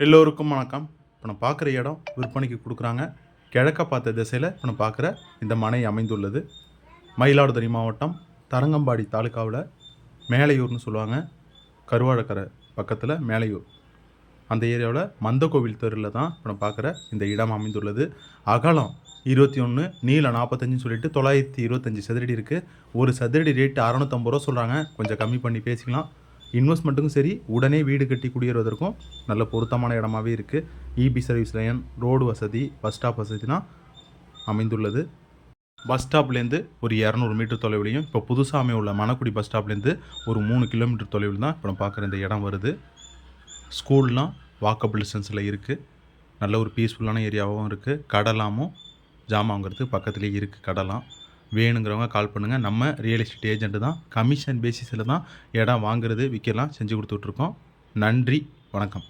எல்லோருக்கும் வணக்கம். இப்போ நான் பார்க்குற இடம் விற்பனைக்கு கொடுக்குறாங்க. கிழக்க பார்த்த திசையில் இப்போ நான் பார்க்குற இந்த மனை அமைந்துள்ளது. மயிலாடுதுறை மாவட்டம் தரங்கம்பாடி தாலுக்காவில் மேலையூர்னு சொல்லுவாங்க. கருவாழக்கரை பக்கத்தில் மேலையூர் அந்த ஏரியாவில் மந்தகோவில் தெருவில் தான் இப்போ நான் பார்க்குற இந்த இடம் அமைந்துள்ளது. அகலம் 21, நீளம் 45 சொல்லிட்டு 925 சதுரடி இருக்குது. ஒரு சதுரடி ரேட்டு 650 ரூபா சொல்கிறாங்க. கொஞ்சம் கம்மி பண்ணி பேசிக்கலாம். இன்வெஸ்ட்மெண்ட்டுக்கும் சரி, உடனே வீடு கட்டி குடியேறுவதற்கும் நல்ல பொருத்தமான இடமாகவே இருக்குது. இபி சர்வீஸ் லைன், ரோடு வசதி, பஸ் ஸ்டாப் வசதினா அமைந்துள்ளது. பஸ் ஸ்டாப்லேருந்து ஒரு 200 மீட்டர் தொலைவிலையும், இப்போ புதுசாக அமையுள்ள மணக்குடி பஸ் ஸ்டாப்லேருந்து ஒரு 3 கிலோமீட்டர் தொலைவில் தான் இப்போ நம்ம பார்க்குற இந்த இடம் வருது. ஸ்கூல்லாம் வாக்கபிள் டிஸ்டன்ஸில் இருக்குது. நல்ல ஒரு பீஸ்ஃபுல்லான ஏரியாவும் இருக்குது. கடலாமும் ஜாமாங்கிறது பக்கத்துலேயே இருக்குது. கடலாம் வேணுங்கிறவங்க கால் பண்ணுங்கள். நம்ம ரியல் எஸ்டேட் ஏஜென்ட்டு தான். கமிஷன் பேசிஸில் தான் இடம் வாங்குறது விற்கலாம் செஞ்சு கொடுத்துட்ருக்கோம். நன்றி, வணக்கம்.